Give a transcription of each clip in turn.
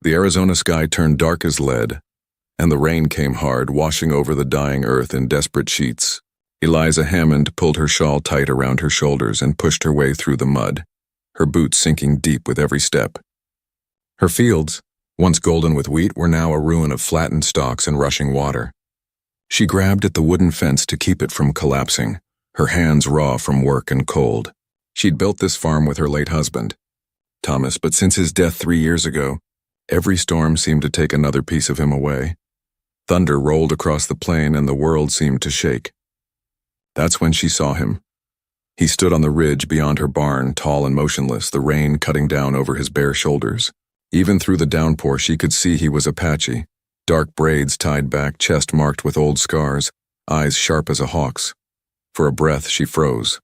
The Arizona sky turned dark as lead, and the rain came hard, washing over the dying earth in desperate sheets. Eliza Hammond pulled her shawl tight around her shoulders and pushed her way through the mud, her boots sinking deep with every step. Her fields, once golden with wheat, were now a ruin of flattened stalks and rushing water. She grabbed at the wooden fence to keep it from collapsing, her hands raw from work and cold. She'd built this farm with her late husband, Thomas, but since his death 3 years ago, every storm seemed to take another piece of him away. Thunder rolled across the plain and the world seemed to shake. That's when she saw him. He stood on the ridge beyond her barn, tall and motionless, the rain cutting down over his bare shoulders. Even through the downpour, she could see he was Apache, dark braids tied back, chest marked with old scars, eyes sharp as a hawk's. For a breath, she froze.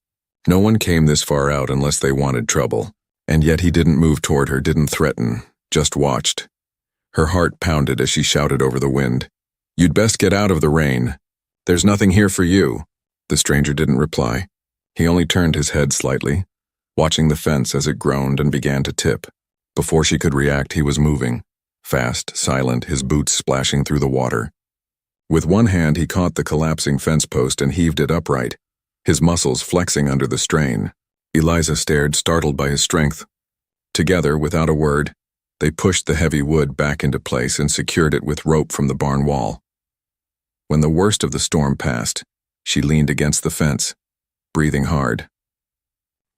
No one came this far out unless they wanted trouble, and yet he didn't move toward her, didn't threaten, just watched. Her heart pounded as she shouted over the wind, "You'd best get out of the rain. There's nothing here for you." The stranger didn't reply. He only turned his head slightly, watching the fence as it groaned and began to tip. Before she could react, he was moving, fast, silent, his boots splashing through the water. With one hand, he caught the collapsing fence post and heaved it upright, his muscles flexing under the strain. Eliza stared, startled by his strength. Together, without a word, they pushed the heavy wood back into place and secured it with rope from the barn wall. When the worst of the storm passed, she leaned against the fence, breathing hard.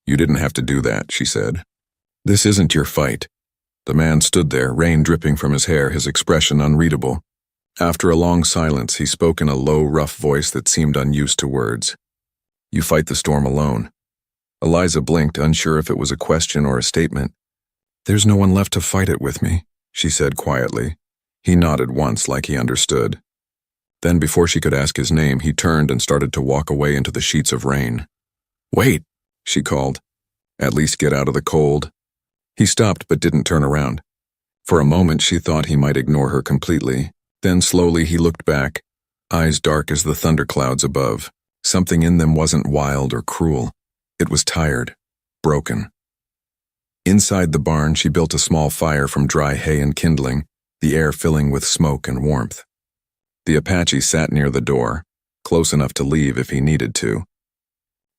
"You didn't have to do that," she said. "This isn't your fight." The man stood there, rain dripping from his hair, his expression unreadable. After a long silence, he spoke in a low, rough voice that seemed unused to words. "You fight the storm alone." Eliza blinked, unsure if it was a question or a statement. "There's no one left to fight it with me," she said quietly. He nodded once, like he understood. Then, before she could ask his name, he turned and started to walk away into the sheets of rain. "Wait," she called. "At least get out of the cold." He stopped but didn't turn around. For a moment she thought he might ignore her completely. Then slowly he looked back, eyes dark as the thunderclouds above. Something in them wasn't wild or cruel. It was tired, broken. Inside the barn, she built a small fire from dry hay and kindling, the air filling with smoke and warmth. The Apache sat near the door, close enough to leave if he needed to.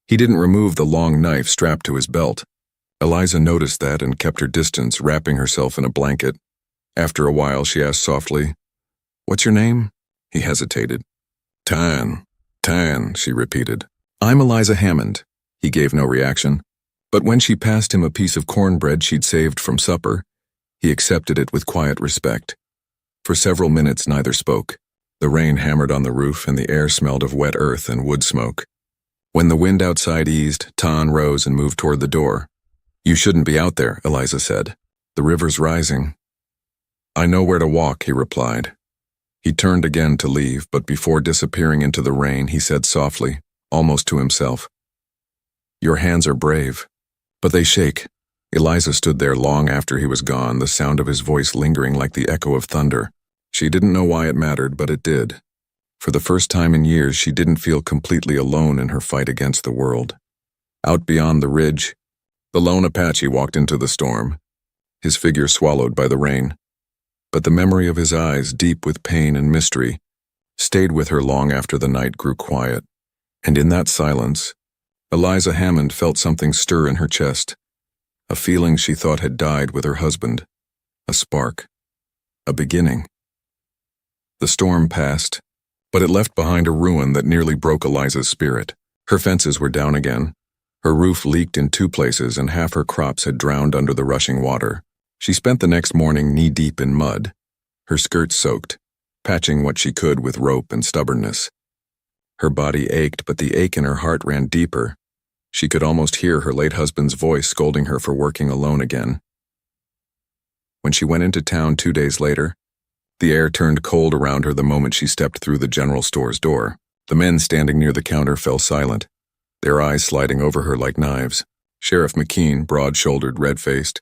He didn't remove the long knife strapped to his belt. Eliza noticed that and kept her distance, wrapping herself in a blanket. After a while, she asked softly, "What's your name?" He hesitated. Tan, she repeated. "I'm Eliza Hammond." He gave no reaction. But when she passed him a piece of cornbread she'd saved from supper, he accepted it with quiet respect. For several minutes, neither spoke. The rain hammered on the roof and the air smelled of wet earth and wood smoke. When the wind outside eased, Tan rose and moved toward the door. "You shouldn't be out there," Eliza said. "The river's rising." "I know where to walk," he replied. He turned again to leave, but before disappearing into the rain, he said softly, almost to himself, "Your hands are brave, but they shake." Eliza stood there long after he was gone, the sound of his voice lingering like the echo of thunder. She didn't know why it mattered, but it did. For the first time in years, she didn't feel completely alone in her fight against the world. Out beyond the ridge, the Lone Apache walked into the storm, his figure swallowed by the rain. But the memory of his eyes, deep with pain and mystery, stayed with her long after the night grew quiet. And in that silence, Eliza Hammond felt something stir in her chest, a feeling she thought had died with her husband, a spark, a beginning. The storm passed, but it left behind a ruin that nearly broke Eliza's spirit. Her fences were down again. Her roof leaked in 2 places and half her crops had drowned under the rushing water. She spent the next morning knee-deep in mud, her skirts soaked, patching what she could with rope and stubbornness. Her body ached, but the ache in her heart ran deeper. She could almost hear her late husband's voice scolding her for working alone again. When she went into town 2 days later, the air turned cold around her the moment she stepped through the general store's door. The men standing near the counter fell silent, their eyes sliding over her like knives. Sheriff McKean, broad-shouldered, red-faced,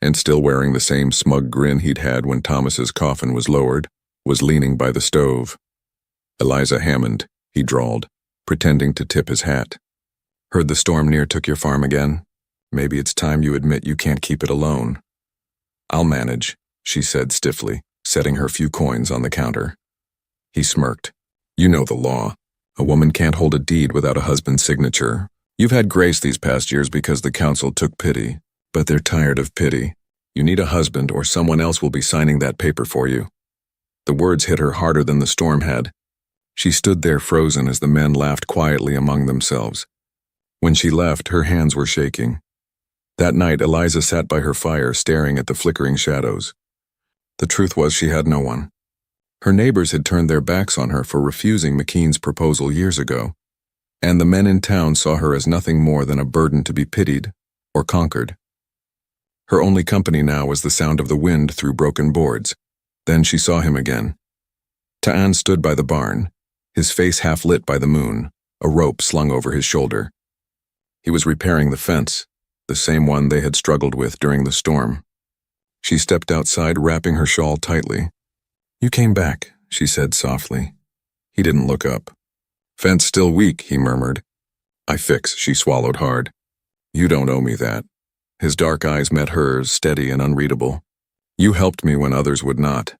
and still wearing the same smug grin he'd had when Thomas's coffin was lowered, was leaning by the stove. "Eliza Hammond," he drawled, pretending to tip his hat. "Heard the storm near took your farm again? Maybe it's time you admit you can't keep it alone." "I'll manage," she said stiffly, setting her few coins on the counter. He smirked. You know the law. A woman can't hold a deed without a husband's signature. You've had grace these past years because the council took pity, but they're tired of pity. You need a husband or someone else will be signing that paper for you. The words hit her harder than the storm had. She stood there frozen as the men laughed quietly among themselves. When she left, her hands were shaking. That night, Eliza sat by her fire staring at the flickering shadows. The truth was she had no one. Her neighbors had turned their backs on her for refusing McKean's proposal years ago, and the men in town saw her as nothing more than a burden to be pitied or conquered. Her only company now was the sound of the wind through broken boards. Then she saw him again. Ta'an stood by the barn, his face half lit by the moon, a rope slung over his shoulder. He was repairing the fence, the same one they had struggled with during the storm. She stepped outside, wrapping her shawl tightly. You came back, she said softly. He didn't look up. Fence still weak, he murmured. I fix, she swallowed hard. You don't owe me that. His dark eyes met hers, steady and unreadable. You helped me when others would not.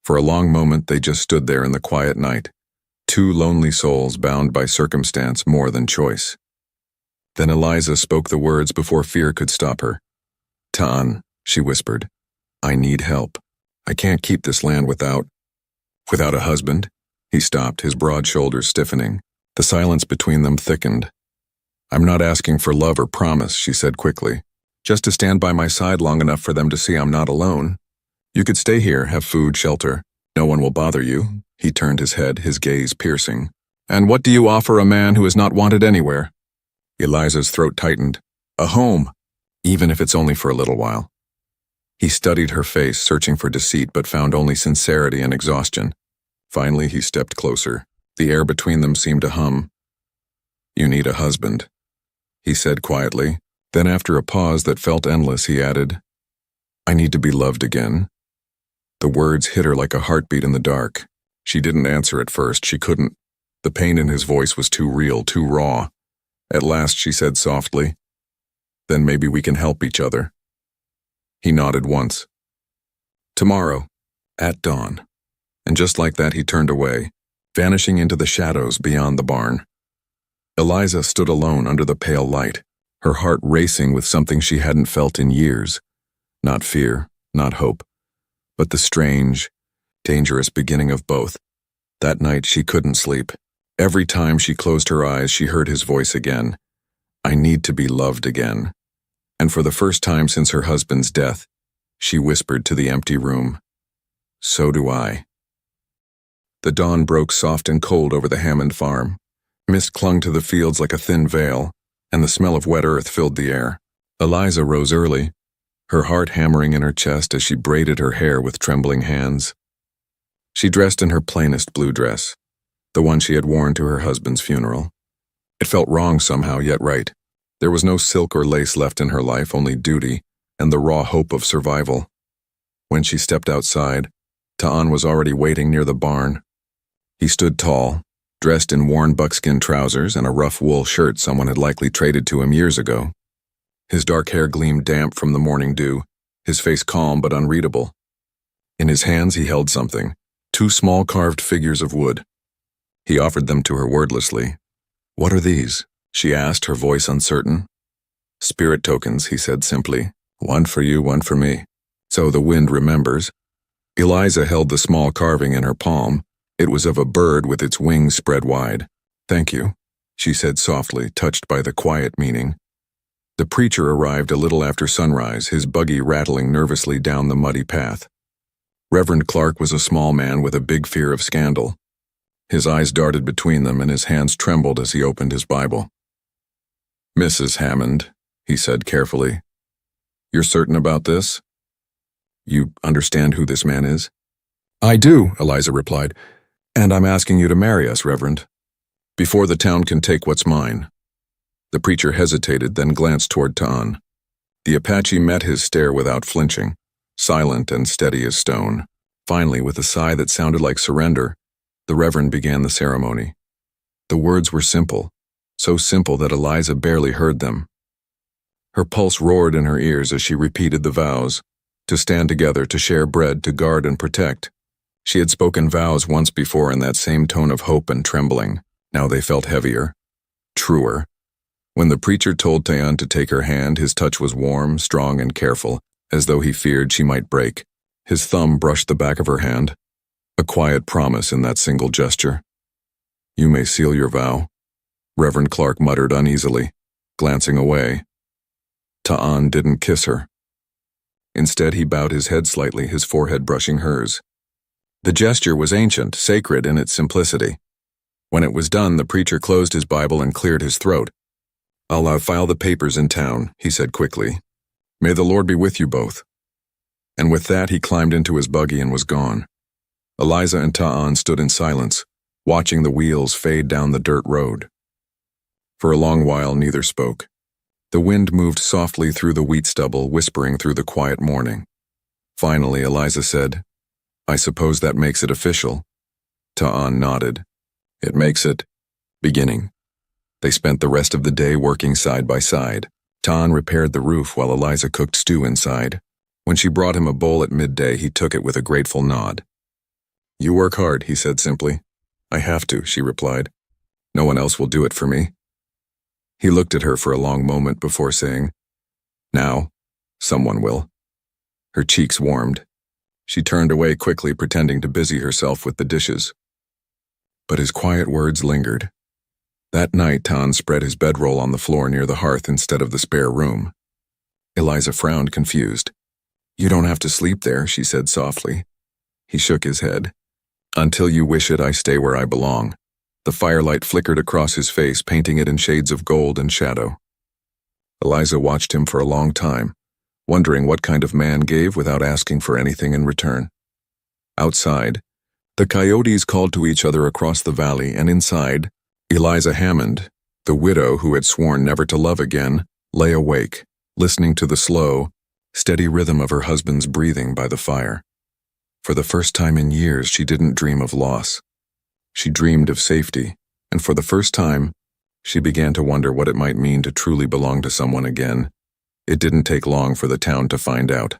For a long moment they just stood there in the quiet night, two lonely souls bound by circumstance more than choice. Then Eliza spoke the words before fear could stop her. Ta'an, she whispered, I need help. I can't keep this land without a husband. He stopped, his broad shoulders stiffening. The silence between them thickened. I'm not asking for love or promise, she said quickly. Just to stand by my side long enough for them to see I'm not alone. You could stay here, have food, shelter. No one will bother you. He turned his head, his gaze piercing. And what do you offer a man who is not wanted anywhere? Eliza's throat tightened. A home, even if it's only for a little while. He studied her face, searching for deceit, but found only sincerity and exhaustion. Finally, he stepped closer. The air between them seemed to hum. You need a husband, he said quietly. Then after a pause that felt endless, he added, I need to be loved again. The words hit her like a heartbeat in the dark. She didn't answer at first. She couldn't. The pain in his voice was too real, too raw. At last she said softly, Then maybe we can help each other. He nodded once. Tomorrow, at dawn. And just like that he turned away, vanishing into the shadows beyond the barn. Eliza stood alone under the pale light, her heart racing with something she hadn't felt in years. Not fear, not hope, but the strange, dangerous beginning of both. That night she couldn't sleep. Every time she closed her eyes, she heard his voice again. I need to be loved again. And for the first time since her husband's death, she whispered to the empty room, So do I. The dawn broke soft and cold over the Hammond farm. Mist clung to the fields like a thin veil, and the smell of wet earth filled the air. Eliza rose early, her heart hammering in her chest as she braided her hair with trembling hands. She dressed in her plainest blue dress, the one she had worn to her husband's funeral. It felt wrong somehow, yet right. There was no silk or lace left in her life, only duty and the raw hope of survival. When she stepped outside, Ta'an was already waiting near the barn. He stood tall, dressed in worn buckskin trousers and a rough wool shirt someone had likely traded to him years ago. His dark hair gleamed damp from the morning dew, his face calm but unreadable. In his hands he held something, two small carved figures of wood. He offered them to her wordlessly. What are these? She asked, her voice uncertain. Spirit tokens, he said simply. One for you, one for me. So the wind remembers. Eliza held the small carving in her palm. It was of a bird with its wings spread wide. Thank you, she said softly, touched by the quiet meaning. The preacher arrived a little after sunrise, his buggy rattling nervously down the muddy path. Reverend Clark was a small man with a big fear of scandal. His eyes darted between them and his hands trembled as he opened his Bible. Mrs. Hammond, he said carefully, you're certain about this? You understand who this man is? I do, Eliza replied, and I'm asking you to marry us, Reverend, before the town can take what's mine. The preacher hesitated, then glanced toward Ta'an. The Apache met his stare without flinching, silent and steady as stone. Finally, with a sigh that sounded like surrender, the Reverend began the ceremony. The words were simple, so simple that Eliza barely heard them. Her pulse roared in her ears as she repeated the vows. to stand together, to share bread, to guard and protect. She had spoken vows once before in that same tone of hope and trembling. Now they felt heavier, truer. When the preacher told Tayan to take her hand, his touch was warm, strong, and careful, as though he feared she might break. His thumb brushed the back of her hand, a quiet promise in that single gesture. "You may seal your vow," Reverend Clark muttered uneasily, glancing away. Ta'an didn't kiss her. Instead, he bowed his head slightly, his forehead brushing hers. The gesture was ancient, sacred in its simplicity. When it was done, the preacher closed his Bible and cleared his throat. "I'll file the papers in town," he said quickly. "May the Lord be with you both." And with that, he climbed into his buggy and was gone. Eliza and Ta'an stood in silence, watching the wheels fade down the dirt road. For a long while, neither spoke. The wind moved softly through the wheat stubble, whispering through the quiet morning. Finally, Eliza said, "I suppose that makes it official." Ta'an nodded. "It makes it beginning." They spent the rest of the day working side by side. Ta'an repaired the roof while Eliza cooked stew inside. When she brought him a bowl at midday, he took it with a grateful nod. "You work hard," he said simply. "I have to," she replied. "No one else will do it for me." He looked at her for a long moment before saying, "Now, someone will." Her cheeks warmed. She turned away quickly, pretending to busy herself with the dishes. But his quiet words lingered. That night, Ta'an spread his bedroll on the floor near the hearth instead of the spare room. Eliza frowned, confused. "You don't have to sleep there," she said softly. He shook his head. "Until you wish it, I stay where I belong." The firelight flickered across his face, painting it in shades of gold and shadow. Eliza watched him for a long time, wondering what kind of man gave without asking for anything in return. Outside, the coyotes called to each other across the valley, and inside, Eliza Hammond, the widow who had sworn never to love again, lay awake, listening to the slow, steady rhythm of her husband's breathing by the fire. For the first time in years, she didn't dream of loss. She dreamed of safety, and for the first time, she began to wonder what it might mean to truly belong to someone again. It didn't take long for the town to find out.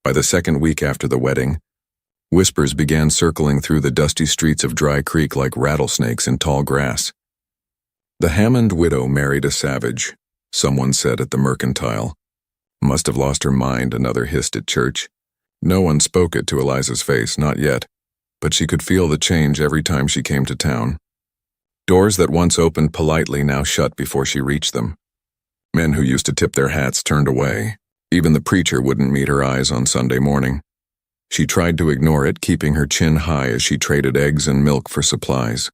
By the second week after the wedding, whispers began circling through the dusty streets of Dry Creek like rattlesnakes in tall grass. "The Hammond widow married a savage," someone said at the mercantile. "Must have lost her mind," another hissed at church. No one spoke it to Eliza's face, not yet, but she could feel the change every time she came to town. Doors that once opened politely now shut before she reached them. Men who used to tip their hats turned away. Even the preacher wouldn't meet her eyes on Sunday morning. She tried to ignore it, keeping her chin high as she traded eggs and milk for supplies.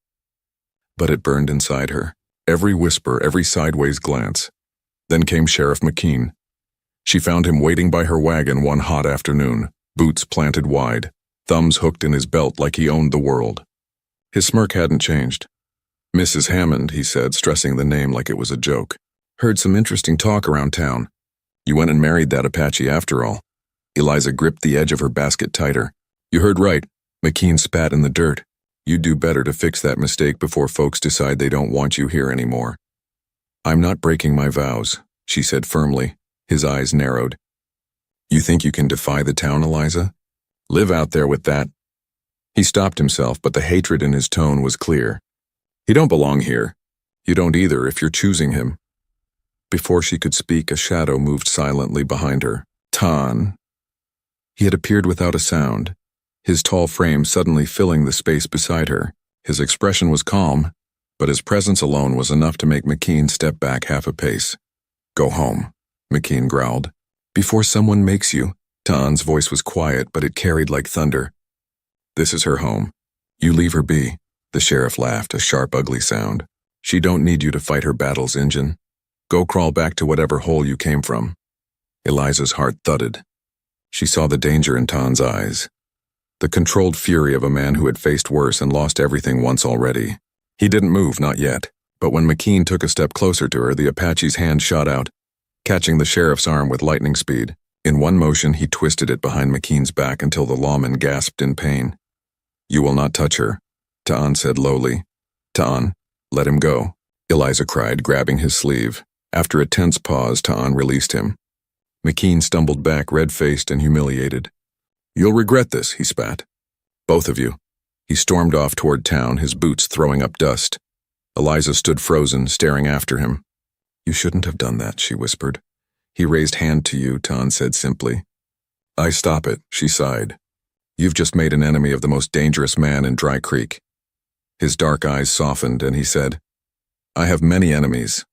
But it burned inside her, every whisper, every sideways glance. Then came Sheriff McKean. She found him waiting by her wagon one hot afternoon, boots planted wide, thumbs hooked in his belt like he owned the world. His smirk hadn't changed. "Mrs. Hammond," he said, stressing the name like it was a joke. "Heard some interesting talk around town. You went and married that Apache after all." Eliza gripped the edge of her basket tighter. "You heard right." McKean spat in the dirt. "You'd do better to fix that mistake before folks decide they don't want you here anymore." "I'm not breaking my vows," she said firmly. His eyes narrowed. "You think you can defy the town, Eliza? Live out there with that?" He stopped himself, but the hatred in his tone was clear. "He don't belong here. You don't either if you're choosing him." Before she could speak, a shadow moved silently behind her. Ta'an. He had appeared without a sound, his tall frame suddenly filling the space beside her. His expression was calm, but his presence alone was enough to make McKean step back half a pace. "Go home," McKean growled. "Before someone makes you." Ta'an's voice was quiet, but it carried like thunder. "This is her home. You leave her be." The sheriff laughed, a sharp, ugly sound. "She don't need you to fight her battles, Injun. Go crawl back to whatever hole you came from." Eliza's heart thudded. She saw the danger in Ta'an's eyes, the controlled fury of a man who had faced worse and lost everything once already. He didn't move, not yet, but when McKean took a step closer to her, the Apache's hand shot out, catching the sheriff's arm with lightning speed. In one motion, he twisted it behind McKean's back until the lawman gasped in pain. "You will not touch her," Ta'an said lowly. "Ta'an, let him go," Eliza cried, grabbing his sleeve. After a tense pause, Ta'an released him. McKean stumbled back, red-faced and humiliated. "You'll regret this," he spat. "Both of you." He stormed off toward town, his boots throwing up dust. Eliza stood frozen, staring after him. "You shouldn't have done that," she whispered. "He raised hand to you," Tan said simply. "I stop it," she sighed. "You've just made an enemy of the most dangerous man in Dry Creek." His dark eyes softened, and he said, "I have many enemies,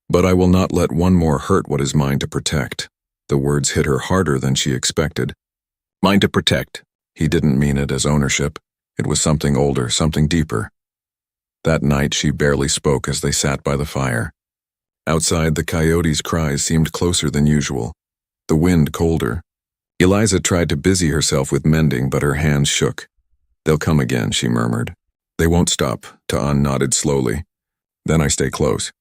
but I will not let one more hurt what is mine to protect." The words hit her harder than she expected. Mine to protect. He didn't mean it as ownership. It was something older, something deeper. That night she barely spoke as they sat by the fire. Outside, the coyotes' cries seemed closer than usual, the wind colder. Eliza tried to busy herself with mending, but her hands shook. "They'll come again," she murmured. "They won't stop," Ta'an nodded slowly. "Then I stay close.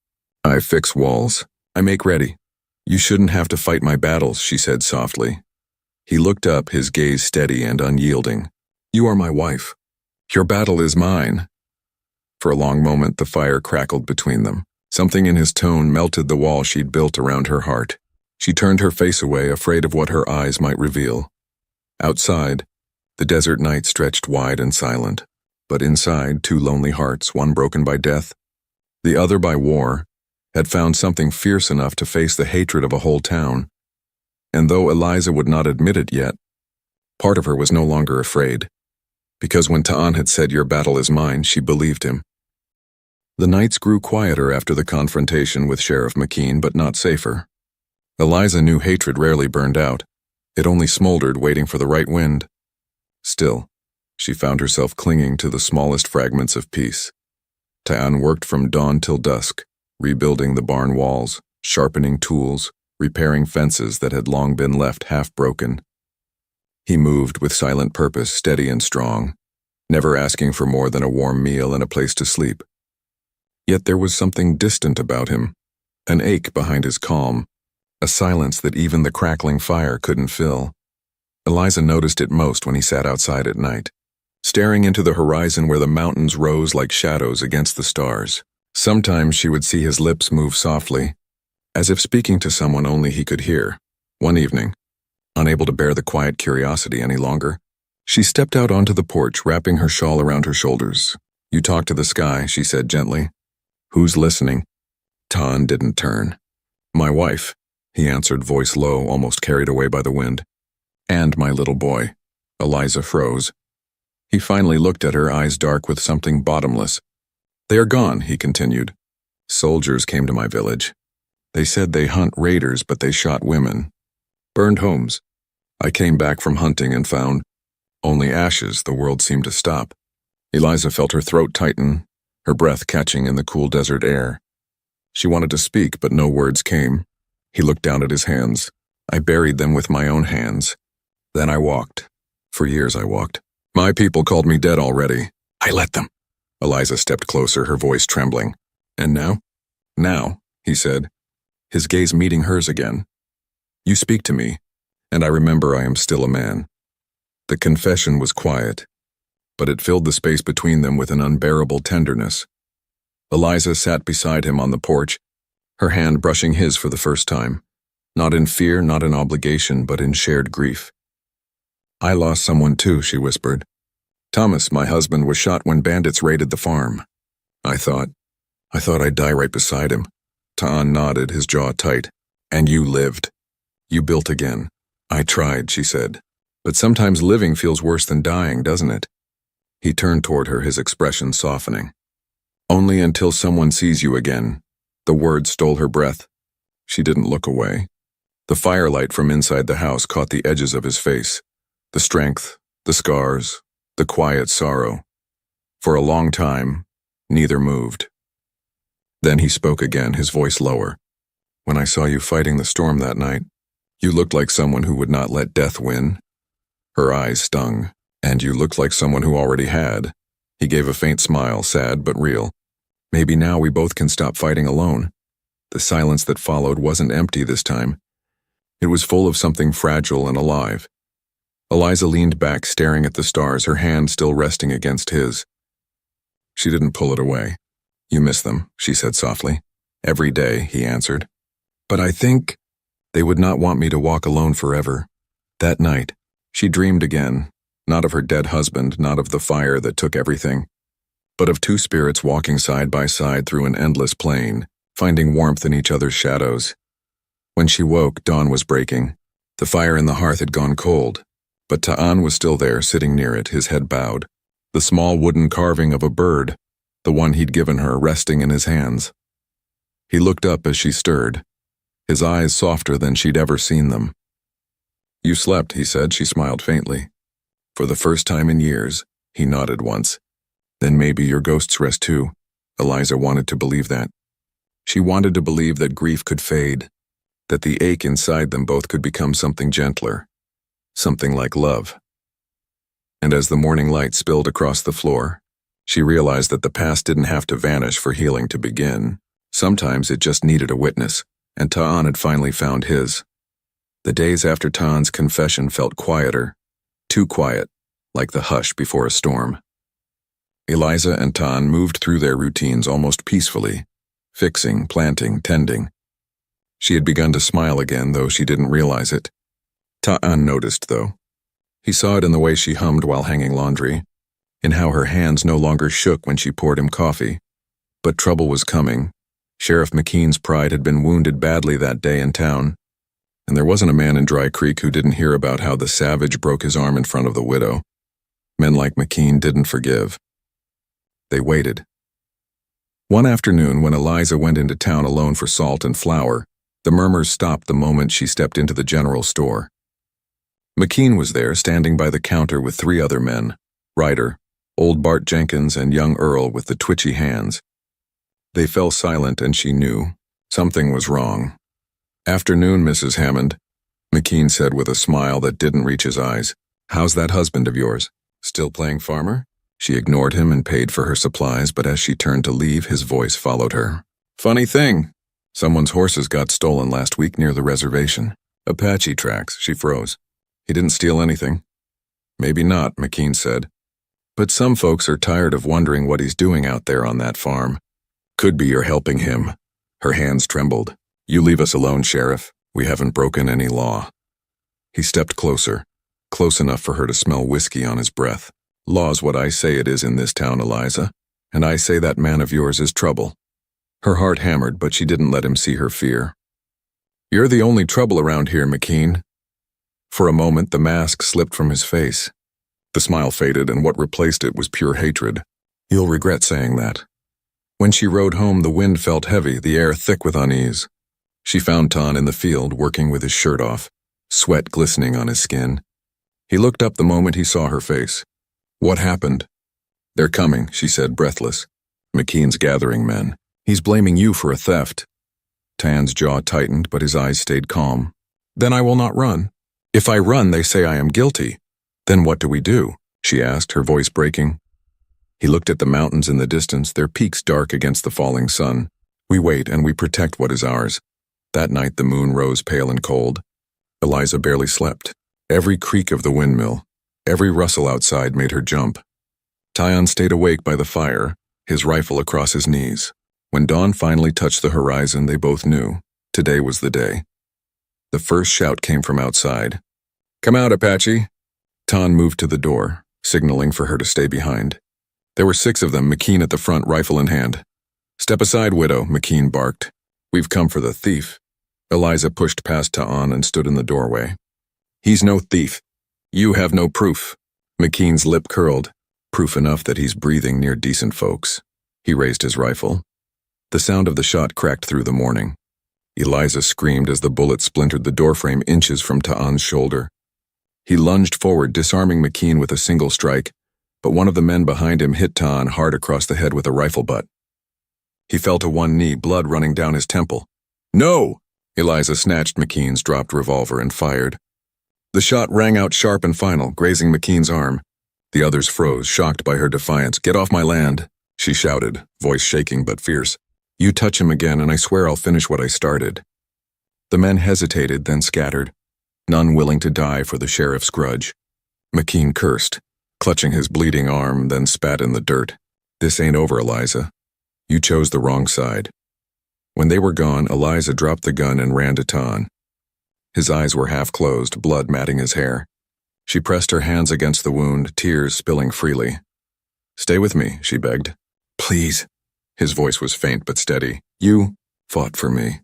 I fix walls. I make ready. You shouldn't have to fight my battles," she said softly. He looked up, his gaze steady and unyielding. "You are my wife. Your battle is mine." For a long moment, the fire crackled between them. Something in his tone melted the wall she'd built around her heart. She turned her face away, afraid of what her eyes might reveal. Outside, the desert night stretched wide and silent. But inside, two lonely hearts, one broken by death, the other by war, had found something fierce enough to face the hatred of a whole town. And though Eliza would not admit it yet, part of her was no longer afraid. Because when Ta'an had said, "Your battle is mine," she believed him. The nights grew quieter after the confrontation with Sheriff McKean, but not safer. Eliza knew hatred rarely burned out. It only smoldered, waiting for the right wind. Still, she found herself clinging to the smallest fragments of peace. Ta'an worked from dawn till dusk, rebuilding the barn walls, sharpening tools, repairing fences that had long been left half-broken. He moved with silent purpose, steady and strong, never asking for more than a warm meal and a place to sleep. Yet there was something distant about him, an ache behind his calm, a silence that even the crackling fire couldn't fill. Eliza noticed it most when he sat outside at night, staring into the horizon where the mountains rose like shadows against the stars. Sometimes she would see his lips move softly, as if speaking to someone only he could hear. One evening, unable to bear the quiet curiosity any longer, she stepped out onto the porch, wrapping her shawl around her shoulders. "You talk to the sky," she said gently. "Who's listening?" Ta'an didn't turn. "My wife," he answered, voice low, almost carried away by the wind. "And my little boy." Eliza froze. He finally looked at her, eyes dark with something bottomless. "They are gone," he continued. "Soldiers came to my village. They said they hunt raiders, but they shot women. Burned homes. I came back from hunting and found only ashes." The world seemed to stop. Eliza felt her throat tighten, her breath catching in the cool desert air. She wanted to speak, but no words came. He looked down at his hands. "I buried them with my own hands. Then I walked. For years I walked. My people called me dead already. I let them." Eliza stepped closer, her voice trembling. "And now?" "Now," he said, his gaze meeting hers again. "You speak to me, and I remember I am still a man." The confession was quiet, but it filled the space between them with an unbearable tenderness. Eliza sat beside him on the porch, her hand brushing his for the first time, not in fear, not in obligation, but in shared grief. "I lost someone too," she whispered. "Thomas, my husband, was shot when bandits raided the farm. I thought I'd die right beside him." Ta'an nodded, his jaw tight. "And you lived. You built again." "I tried," she said. "But sometimes living feels worse than dying, doesn't it?" He turned toward her, his expression softening. "Only until someone sees you again." The words stole her breath. She didn't look away. The firelight from inside the house caught the edges of his face, the strength, the scars, the quiet sorrow. For a long time, neither moved. Then he spoke again, his voice lower. "When I saw you fighting the storm that night, you looked like someone who would not let death win." Her eyes stung. "And you looked like someone who already had." He gave a faint smile, sad but real. "Maybe now we both can stop fighting alone." The silence that followed wasn't empty this time. It was full of something fragile and alive. Eliza leaned back, staring at the stars, her hand still resting against his. She didn't pull it away. "You miss them," she said softly. "Every day," he answered. "But I think..." They would not want me to walk alone forever. That night, she dreamed again, not of her dead husband, not of the fire that took everything, but of two spirits walking side by side through an endless plain, finding warmth in each other's shadows. When she woke, dawn was breaking. The fire in the hearth had gone cold, but Ta'an was still there, sitting near it, his head bowed. The small wooden carving of a bird, the one he'd given her, resting in his hands. He looked up as she stirred, his eyes softer than she'd ever seen them. "You slept," he said. She smiled faintly. "For the first time in years," he nodded once. "Then maybe your ghosts rest too." Eliza wanted to believe that. She wanted to believe that grief could fade, that the ache inside them both could become something gentler, something like love. And as the morning light spilled across the floor, she realized that the past didn't have to vanish for healing to begin. Sometimes it just needed a witness, and Ta'an had finally found his. The days after Ta'an's confession felt quieter, too quiet, like the hush before a storm. Eliza and Ta'an moved through their routines almost peacefully, fixing, planting, tending. She had begun to smile again, though she didn't realize it. Ta'an noticed, though. He saw it in the way she hummed while hanging laundry, in how her hands no longer shook when she poured him coffee. But trouble was coming. Sheriff McKean's pride had been wounded badly that day in town, and there wasn't a man in Dry Creek who didn't hear about how the savage broke his arm in front of the widow. Men like McKean didn't forgive. They waited. One afternoon, when Eliza went into town alone for salt and flour, the murmurs stopped the moment she stepped into the general store. McKean was there, standing by the counter with 3 other men, Ryder, old Bart Jenkins, and young Earl with the twitchy hands. They fell silent, and she knew something was wrong. "Afternoon, Mrs. Hammond," McKean said with a smile that didn't reach his eyes. "How's that husband of yours? Still playing farmer?" She ignored him and paid for her supplies, but as she turned to leave, his voice followed her. "Funny thing. Someone's horses got stolen last week near the reservation. Apache tracks." She froze. "He didn't steal anything." "Maybe not," McKean said. "But some folks are tired of wondering what he's doing out there on that farm. Could be you're helping him." Her hands trembled. "You leave us alone, Sheriff. We haven't broken any law." He stepped closer, close enough for her to smell whiskey on his breath. "Law's what I say it is in this town, Eliza, and I say that man of yours is trouble." Her heart hammered, but she didn't let him see her fear. "You're the only trouble around here, McKean." For a moment, the mask slipped from his face. The smile faded, and what replaced it was pure hatred. "You'll regret saying that." When she rode home, the wind felt heavy, the air thick with unease. She found Ta'an in the field, working with his shirt off, sweat glistening on his skin. He looked up the moment he saw her face. "What happened?" "They're coming," she said, breathless. "McKean's gathering men. He's blaming you for a theft." Ta'an's jaw tightened, but his eyes stayed calm. "Then I will not run. If I run, they say I am guilty. Then what do we do?" she asked, her voice breaking. He looked at the mountains in the distance, their peaks dark against the falling sun. "We wait, and we protect what is ours." That night the moon rose pale and cold. Eliza barely slept. Every creak of the windmill, every rustle outside made her jump. Ta'an stayed awake by the fire, his rifle across his knees. When dawn finally touched the horizon, they both knew today was the day. The first shout came from outside. "Come out, Apache." Ta'an moved to the door, signaling for her to stay behind. There were 6 of them, McKean at the front, rifle in hand. "Step aside, widow," McKean barked. "We've come for the thief." Eliza pushed past Ta'an and stood in the doorway. "He's no thief. You have no proof." McKean's lip curled, proof enough that he's breathing near decent folks. He raised his rifle. The sound of the shot cracked through the morning. Eliza screamed as the bullet splintered the doorframe inches from Ta'an's shoulder. He lunged forward, disarming McKean with a single strike, but one of the men behind him hit Ta'an hard across the head with a rifle butt. He fell to one knee, blood running down his temple. "No!" Eliza snatched McKean's dropped revolver and fired. The shot rang out sharp and final, grazing McKean's arm. The others froze, shocked by her defiance. "Get off my land," she shouted, voice shaking but fierce. "You touch him again, and I swear I'll finish what I started." The men hesitated, then scattered, none willing to die for the sheriff's grudge. McKean cursed, clutching his bleeding arm, then spat in the dirt. "This ain't over, Eliza. You chose the wrong side." When they were gone, Eliza dropped the gun and ran to Ta'an. His eyes were half closed, blood matting his hair. She pressed her hands against the wound, tears spilling freely. "Stay with me," she begged. "Please." His voice was faint but steady. "You fought for me.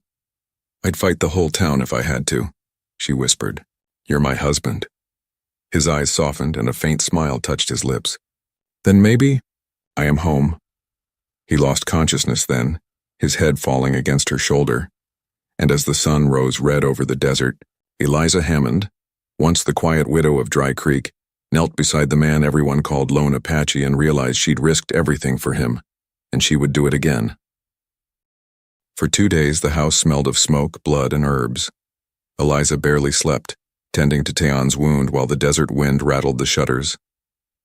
I'd fight the whole town if I had to," she whispered. "You're my husband." His eyes softened and a faint smile touched his lips. "Then maybe I am home." He lost consciousness then, his head falling against her shoulder. And as the sun rose red over the desert, Eliza Hammond, once the quiet widow of Dry Creek, knelt beside the man everyone called Lone Apache and realized she'd risked everything for him, and she would do it again. For 2 days the house smelled of smoke, blood, and herbs. Eliza barely slept, tending to Teon's wound while the desert wind rattled the shutters.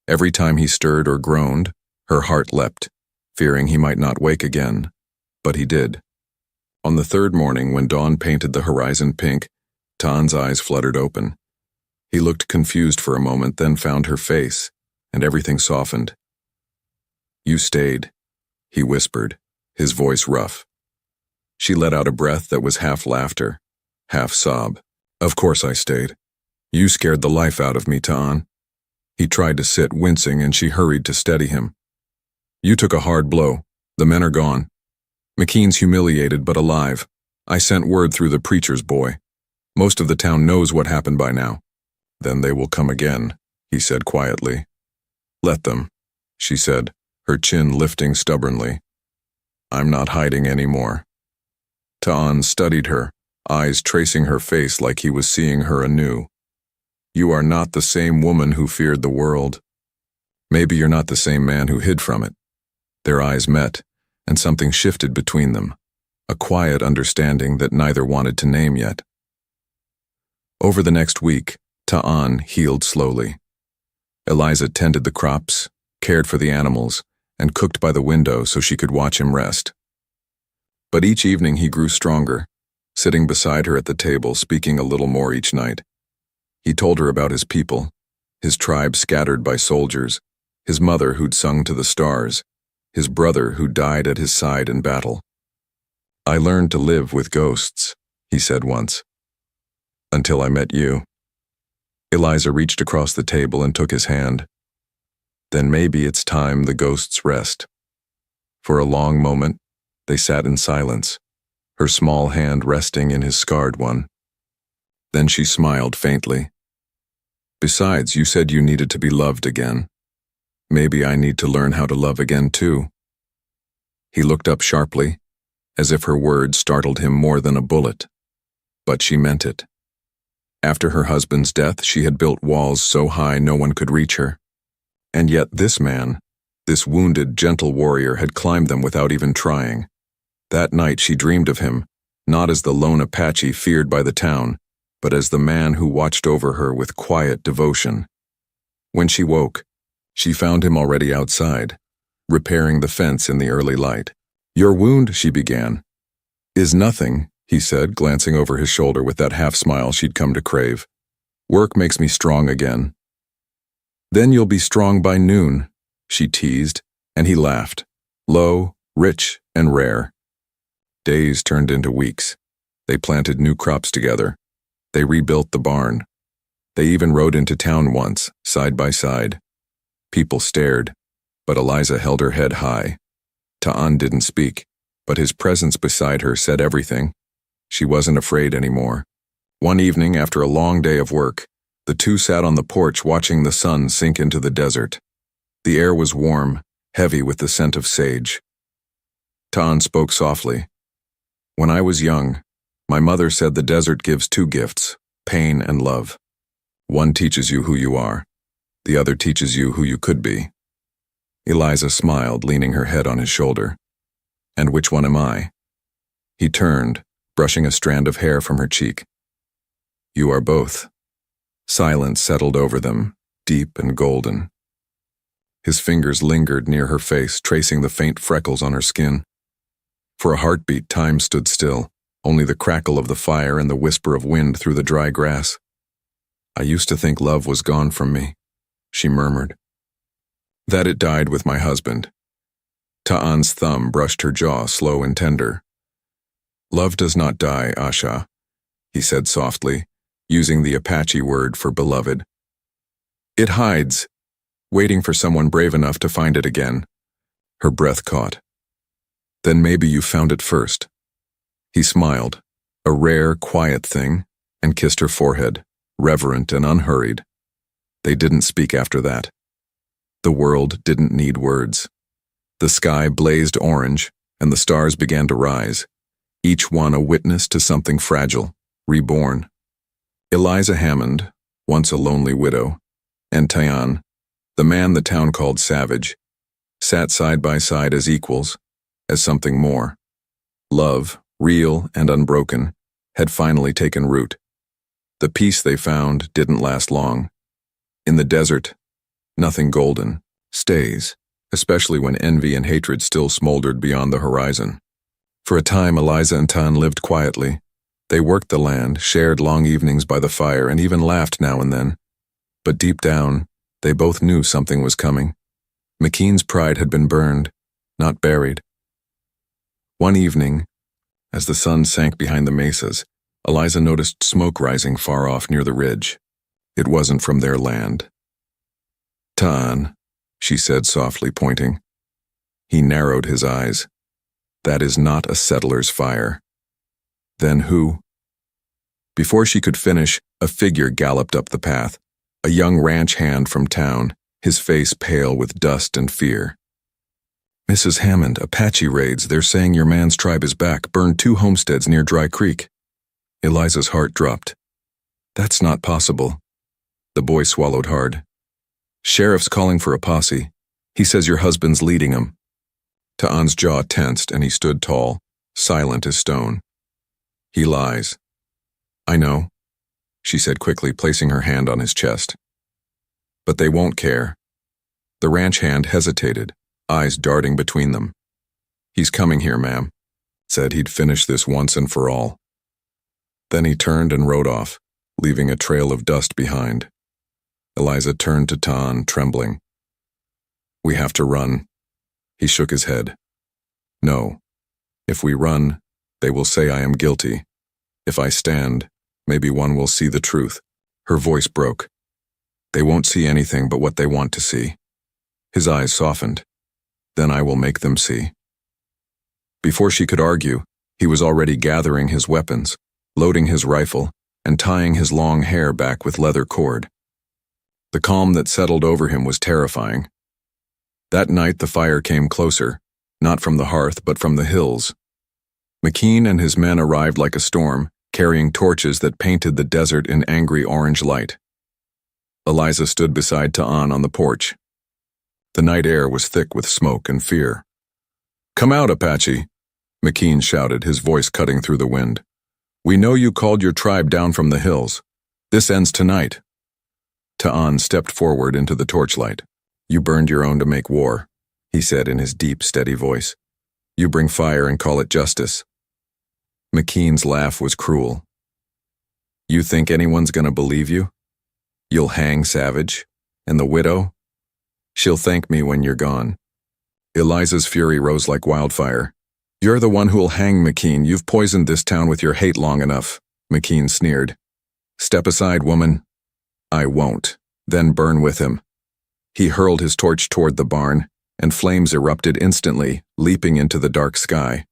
Every time he stirred or groaned, her heart leapt, fearing he might not wake again. But he did. On the third morning, when dawn painted the horizon pink, Teon's eyes fluttered open. He looked confused for a moment, then found her face, and everything softened. "You stayed," he whispered, his voice rough. She let out a breath that was half laughter, half sob. "Of course I stayed. You scared the life out of me, Teon." He tried to sit, wincing, and she hurried to steady him. "You took a hard blow. The men are gone. McKean's humiliated but alive. I sent word through the preacher's boy. Most of the town knows what happened by now." "Then they will come again," he said quietly. "Let them," she said, her chin lifting stubbornly. "I'm not hiding anymore." Teon studied her, eyes tracing her face like he was seeing her anew. "You are not the same woman who feared the world. Maybe you're not the same man who hid from it." Their eyes met, and something shifted between them, a quiet understanding that neither wanted to name yet. Over the next week, Teon healed slowly. Eliza tended the crops, cared for the animals, and cooked by the window so she could watch him rest. But each evening he grew stronger, sitting beside her at the table, speaking a little more each night. He told her about his people, his tribe scattered by soldiers, his mother who'd sung to the stars, his brother who died at his side in battle. "I learned to live with ghosts," he said once, "until I met you." Eliza reached across the table and took his hand. "Then maybe it's time the ghosts rest." For a long moment, they sat in silence, her small hand resting in his scarred one. Then she smiled faintly. "Besides, you said you needed to be loved again. Maybe I need to learn how to love again too." He looked up sharply, as if her words startled him more than a bullet. But she meant it. After her husband's death, she had built walls so high no one could reach her. And yet this man, this wounded, gentle warrior, had climbed them without even trying. That night she dreamed of him, not as the lone Apache feared by the town, but as the man who watched over her with quiet devotion. When she woke, she found him already outside, repairing the fence in the early light. "Your wound," she began. "Is nothing," he said, glancing over his shoulder with that half-smile she'd come to crave. "Work makes me strong again." "Then you'll be strong by noon," she teased, and he laughed, low, rich, and rare. Days turned into weeks. They planted new crops together. They rebuilt the barn. They even rode into town once, side by side. People stared, but Eliza held her head high. Teon didn't speak, but his presence beside her said everything. She wasn't afraid anymore. One evening, after a long day of work, the two sat on the porch watching the sun sink into the desert. The air was warm, heavy with the scent of sage. Teon spoke softly. "When I was young, my mother said the desert gives two gifts, pain and love. One teaches you who you are. The other teaches you who you could be." Eliza smiled, leaning her head on his shoulder. "And which one am I?" He turned, brushing a strand of hair from her cheek. "You are both." Silence settled over them, deep and golden. His fingers lingered near her face, tracing the faint freckles on her skin. For a heartbeat, time stood still, only the crackle of the fire and the whisper of wind through the dry grass. "I used to think love was gone from me," she murmured. "That it died with my husband." Teon's thumb brushed her jaw, slow and tender. "Love does not die, Asha," he said softly, using the Apache word for beloved. It hides, waiting for someone brave enough to find it again. Her breath caught. Then maybe you found it first. He smiled, a rare, quiet thing, and kissed her forehead, reverent and unhurried. They didn't speak after that. The world didn't need words. The sky blazed orange, and the stars began to rise, each one a witness to something fragile, reborn. Eliza Hammond, once a lonely widow, and Tian, the man the town called savage, sat side by side as equals, as something more. Love, real and unbroken, had finally taken root. The peace they found didn't last long. In the desert, nothing golden stays, especially when envy and hatred still smoldered beyond the horizon. For a time, Eliza and Tan lived quietly. They worked the land, shared long evenings by the fire, and even laughed now and then. But deep down, they both knew something was coming. McKean's pride had been burned, not buried. One evening, as the sun sank behind the mesas, Eliza noticed smoke rising far off near the ridge. It wasn't from their land. Tan, she said softly, pointing. He narrowed his eyes. That is not a settler's fire. Then who? Before she could finish, a figure galloped up the path, a young ranch hand from town, his face pale with dust and fear. Mrs. Hammond, Apache raids, they're saying your man's tribe is back, burned 2 homesteads near Dry Creek. Eliza's heart dropped. That's not possible. The boy swallowed hard. Sheriff's calling for a posse. He says your husband's leading 'em. Ta'an's jaw tensed and he stood tall, silent as stone. He lies. I know, she said quickly, placing her hand on his chest. But they won't care. The ranch hand hesitated, eyes darting between them. He's coming here, ma'am. Said he'd finish this once and for all. Then he turned and rode off, leaving a trail of dust behind. Eliza turned to Tan, trembling. We have to run. He shook his head. No. If we run, they will say I am guilty. If I stand, maybe one will see the truth. Her voice broke. They won't see anything but what they want to see. His eyes softened. Then I will make them see. Before she could argue, he was already gathering his weapons, loading his rifle, and tying his long hair back with leather cord. The calm that settled over him was terrifying. That night the fire came closer, not from the hearth but from the hills. McKean and his men arrived like a storm, carrying torches that painted the desert in angry orange light. Eliza stood beside Ta'an on the porch. The night air was thick with smoke and fear. Come out, Apache, McKean shouted, his voice cutting through the wind. We know you called your tribe down from the hills. This ends tonight. Ta'an stepped forward into the torchlight. You burned your own to make war, he said in his deep, steady voice. You bring fire and call it justice. McKean's laugh was cruel. You think anyone's gonna believe you? You'll hang Savage, and the widow? She'll thank me when you're gone. Eliza's fury rose like wildfire. You're the one who'll hang, McKean. You've poisoned this town with your hate long enough, McKean sneered. Step aside, woman. I won't. Then burn with him. He hurled his torch toward the barn, and flames erupted instantly, leaping into the dark sky.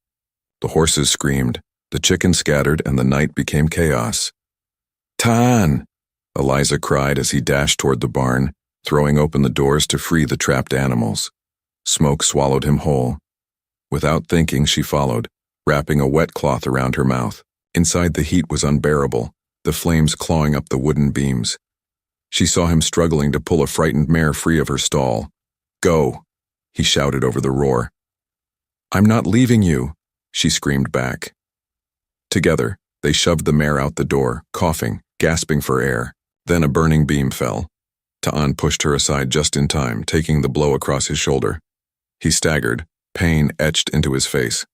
The horses screamed, the chickens scattered, and the night became chaos. Tan! Eliza cried as he dashed toward the barn, throwing open the doors to free the trapped animals. Smoke swallowed him whole. Without thinking, she followed, wrapping a wet cloth around her mouth. Inside, the heat was unbearable, the flames clawing up the wooden beams. She saw him struggling to pull a frightened mare free of her stall. Go, he shouted over the roar. I'm not leaving you, she screamed back. Together, they shoved the mare out the door, coughing, gasping for air. Then a burning beam fell. Ta'an pushed her aside just in time, taking the blow across his shoulder. He staggered, pain etched into his face.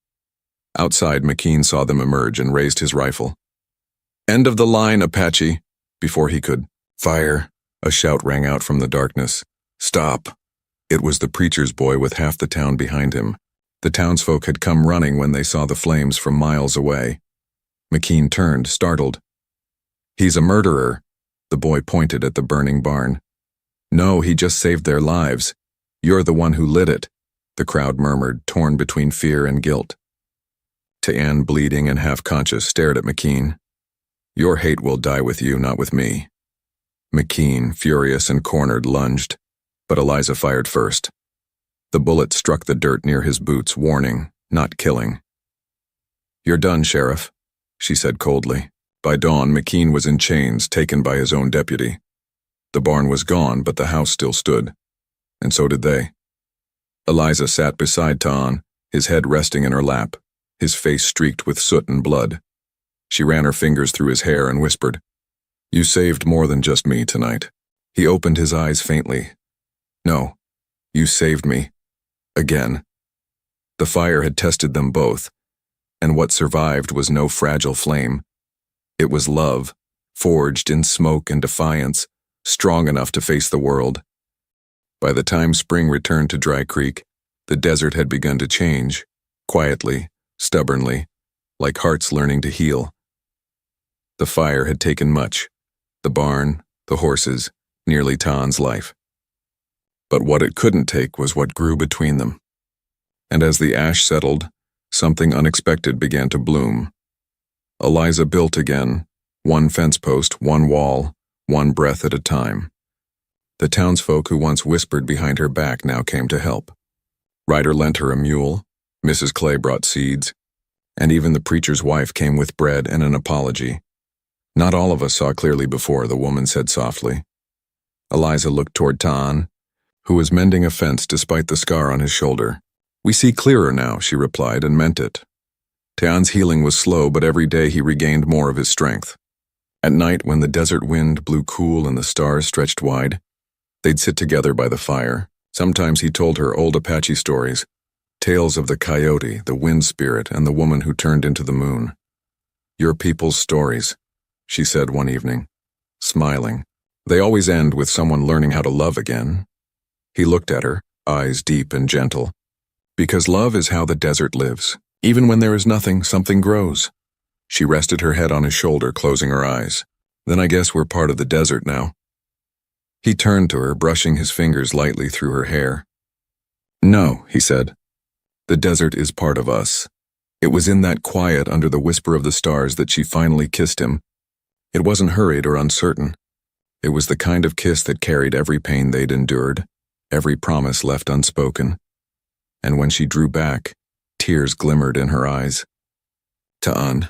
Outside, McKean saw them emerge and raised his rifle. End of the line, Apache! Before he could fire, a shout rang out from the darkness. Stop! It was the preacher's boy with half the town behind him. The townsfolk had come running when they saw the flames from miles away. McKean turned, startled. He's a murderer. The boy pointed at the burning barn. No, he just saved their lives. You're the one who lit it, the crowd murmured, torn between fear and guilt. Anne, bleeding and half-conscious, stared at McKean. Your hate will die with you, not with me. McKean, furious and cornered, lunged, but Eliza fired first. The bullet struck the dirt near his boots, warning, not killing. You're done, Sheriff, she said coldly. By dawn, McKean was in chains, taken by his own deputy. The barn was gone, but the house still stood. And so did they. Eliza sat beside Ta'an, his head resting in her lap, his face streaked with soot and blood. She ran her fingers through his hair and whispered, You saved more than just me tonight. He opened his eyes faintly. No, you saved me. Again. The fire had tested them both, and what survived was no fragile flame. It was love, forged in smoke and defiance, strong enough to face the world. By the time spring returned to Dry Creek, the desert had begun to change, quietly, stubbornly, like hearts learning to heal. The fire had taken much, the barn, the horses, nearly Ta'an's life. But what it couldn't take was what grew between them. And as the ash settled, something unexpected began to bloom. Eliza built again, one fence post, one wall, one breath at a time. The townsfolk who once whispered behind her back now came to help. Ryder lent her a mule, Mrs. Clay brought seeds, and even the preacher's wife came with bread and an apology. Not all of us saw clearly before, the woman said softly. Eliza looked toward Ta'an, who was mending a fence despite the scar on his shoulder. We see clearer now, she replied, and meant it. Ta'an's healing was slow, but every day he regained more of his strength. At night, when the desert wind blew cool and the stars stretched wide, they'd sit together by the fire. Sometimes he told her old Apache stories, tales of the coyote, the wind spirit, and the woman who turned into the moon. Your people's stories, she said one evening, smiling. They always end with someone learning how to love again. He looked at her, eyes deep and gentle. Because love is how the desert lives. Even when there is nothing, something grows. She rested her head on his shoulder, closing her eyes. Then I guess we're part of the desert now. He turned to her, brushing his fingers lightly through her hair. No, he said. The desert is part of us. It was in that quiet under the whisper of the stars that she finally kissed him. It wasn't hurried or uncertain. It was the kind of kiss that carried every pain they'd endured, every promise left unspoken. And when she drew back, tears glimmered in her eyes. Ta'an,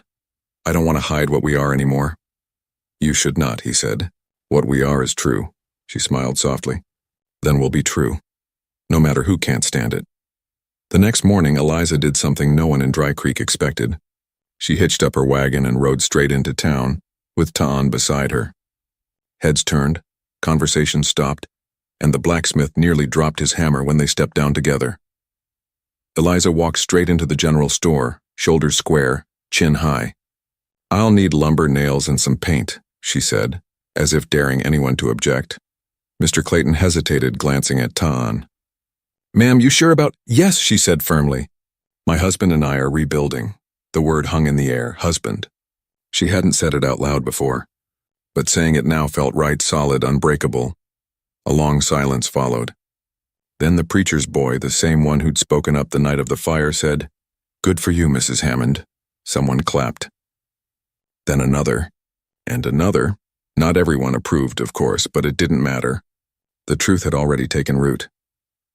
I don't want to hide what we are anymore. You should not, he said. What we are is true. She smiled softly. Then we'll be true, no matter who can't stand it. The next morning, Eliza did something no one in Dry Creek expected. She hitched up her wagon and rode straight into town, with Ta'an beside her. Heads turned, conversation stopped, and the blacksmith nearly dropped his hammer when they stepped down together. Eliza walked straight into the general store, shoulders square, chin high. I'll need lumber, nails, and some paint, she said, as if daring anyone to object. Mr. Clayton hesitated, glancing at Ta'an. Ma'am, you sure about— Yes, she said firmly. My husband and I are rebuilding. The word hung in the air, husband. She hadn't said it out loud before, but saying it now felt right, solid, unbreakable. A long silence followed. Then the preacher's boy, the same one who'd spoken up the night of the fire, said, Good for you, Mrs. Hammond. Someone clapped. Then another, and another. Not everyone approved, of course, but it didn't matter. The truth had already taken root.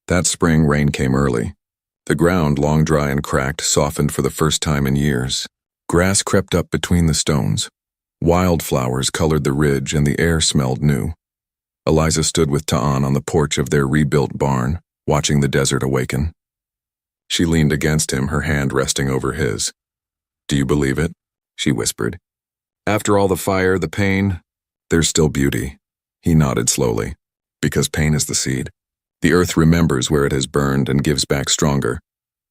That spring, rain came early. The ground, long dry and cracked, softened for the first time in years. Grass crept up between the stones. Wildflowers colored the ridge, and the air smelled new. Eliza stood with Ta'an on the porch of their rebuilt barn, watching the desert awaken. She leaned against him, her hand resting over his. Do you believe it? She whispered. After all the fire, the pain, there's still beauty. He nodded slowly. Because pain is the seed. The earth remembers where it has burned and gives back stronger.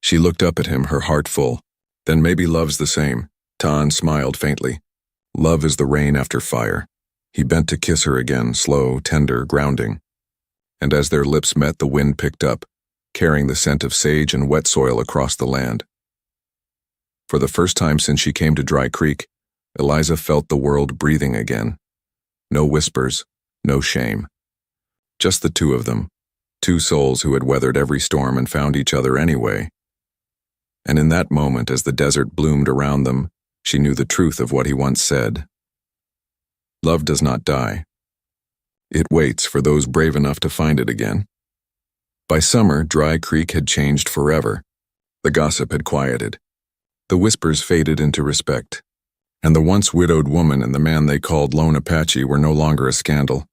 She looked up at him, her heart full. Then maybe love's the same. Ta'an smiled faintly. Love is the rain after fire. He bent to kiss her again, slow, tender, grounding. And as their lips met, the wind picked up, carrying the scent of sage and wet soil across the land. For the first time since she came to Dry Creek, Eliza felt the world breathing again. No whispers, no shame. Just the two of them, two souls who had weathered every storm and found each other anyway. And in that moment, as the desert bloomed around them, she knew the truth of what he once said. Love does not die. It waits for those brave enough to find it again. By summer, Dry Creek had changed forever. The gossip had quieted. The whispers faded into respect. And the once widowed woman and the man they called Lone Apache were no longer a scandal.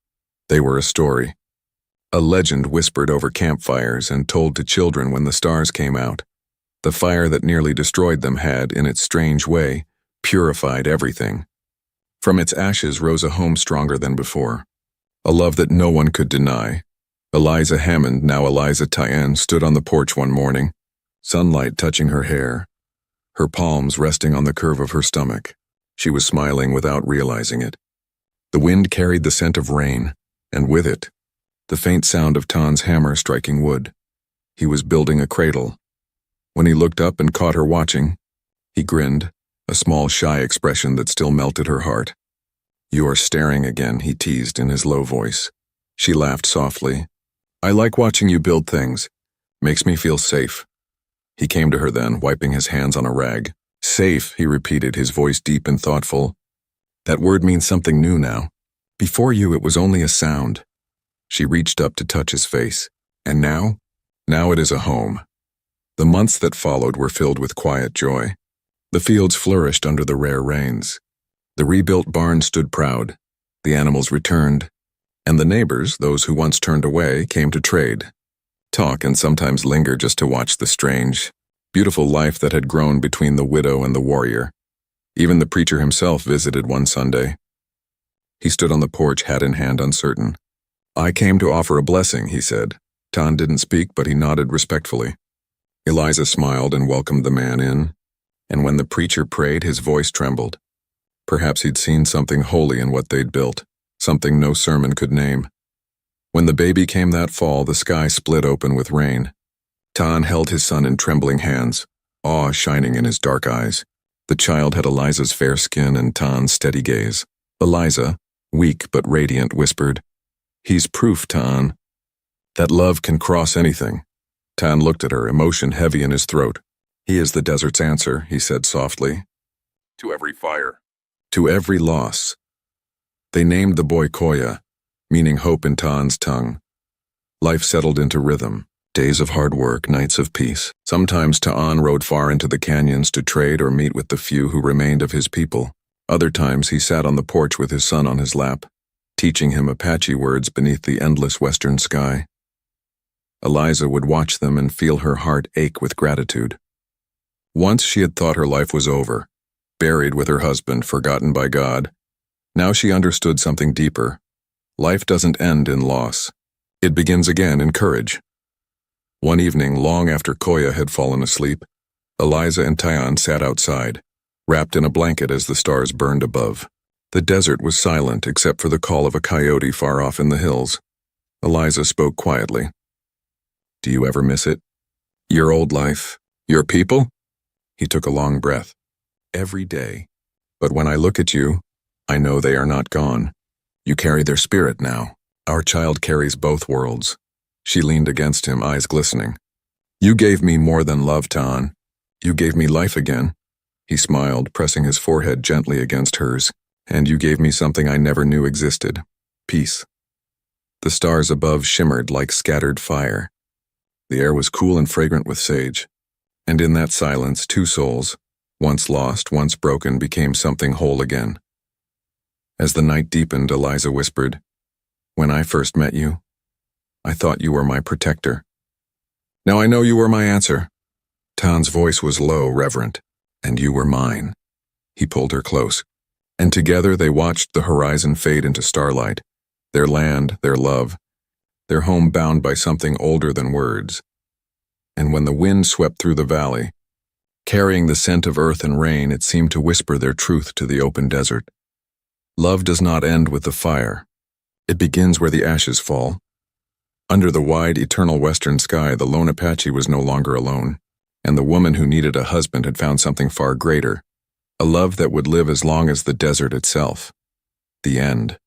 They were a story. A legend whispered over campfires and told to children when the stars came out. The fire that nearly destroyed them had, in its strange way, purified everything. From its ashes rose a home stronger than before. A love that no one could deny. Eliza Hammond, now Eliza Tyann, stood on the porch one morning, sunlight touching her hair, her palms resting on the curve of her stomach. She was smiling without realizing it. The wind carried the scent of rain, and with it, the faint sound of Tan's hammer striking wood. He was building a cradle. When he looked up and caught her watching, he grinned, a small shy expression that still melted her heart. "You are staring again," he teased in his low voice. She laughed softly. "I like watching you build things. Makes me feel safe." He came to her then, wiping his hands on a rag. "Safe," he repeated, his voice deep and thoughtful. "That word means something new now. Before you, it was only a sound." She reached up to touch his face. "And now? Now it is a home." The months that followed were filled with quiet joy. The fields flourished under the rare rains. The rebuilt barn stood proud. The animals returned. And the neighbors, those who once turned away, came to trade, talk, and sometimes linger just to watch the strange, beautiful life that had grown between the widow and the warrior. Even the preacher himself visited one Sunday. He stood on the porch, hat in hand, uncertain. "I came to offer a blessing," he said. Tan didn't speak, but he nodded respectfully. Eliza smiled and welcomed the man in, and when the preacher prayed, his voice trembled. Perhaps he'd seen something holy in what they'd built, something no sermon could name. When the baby came that fall, the sky split open with rain. Tan held his son in trembling hands, awe shining in his dark eyes. The child had Eliza's fair skin and Tan's steady gaze. Eliza, weak but radiant, whispered, "He's proof, Tan, that love can cross anything." Tan looked at her, emotion heavy in his throat. "He is the desert's answer," he said softly. "To every fire. To every loss." They named the boy Koya, meaning hope in Tan's tongue. Life settled into rhythm, days of hard work, nights of peace. Sometimes Ta'an rode far into the canyons to trade or meet with the few who remained of his people. Other times he sat on the porch with his son on his lap, teaching him Apache words beneath the endless western sky. Eliza would watch them and feel her heart ache with gratitude. Once she had thought her life was over, buried with her husband, forgotten by God. Now she understood something deeper. Life doesn't end in loss. It begins again in courage. One evening, long after Koya had fallen asleep, Eliza and Tyan sat outside, wrapped in a blanket as the stars burned above. The desert was silent except for the call of a coyote far off in the hills. Eliza spoke quietly. "Do you ever miss it? Your old life? Your people?" He took a long breath. "Every day. But when I look at you, I know they are not gone. You carry their spirit now. Our child carries both worlds." She leaned against him, eyes glistening. "You gave me more than love, Tan. You gave me life again." He smiled, pressing his forehead gently against hers. "And you gave me something I never knew existed. Peace." The stars above shimmered like scattered fire. The air was cool and fragrant with sage. And in that silence, two souls, once lost, once broken, became something whole again. As the night deepened, Eliza whispered, "When I first met you, I thought you were my protector. Now I know you were my answer." Tan's voice was low, reverent. "And you were mine." He pulled her close, and together they watched the horizon fade into starlight, their land, their love, their home bound by something older than words. And when the wind swept through the valley, carrying the scent of earth and rain, it seemed to whisper their truth to the open desert. Love does not end with the fire. It begins where the ashes fall. Under the wide, eternal western sky, the Lone Apache was no longer alone, and the woman who needed a husband had found something far greater, A love that would live as long as the desert itself. The end.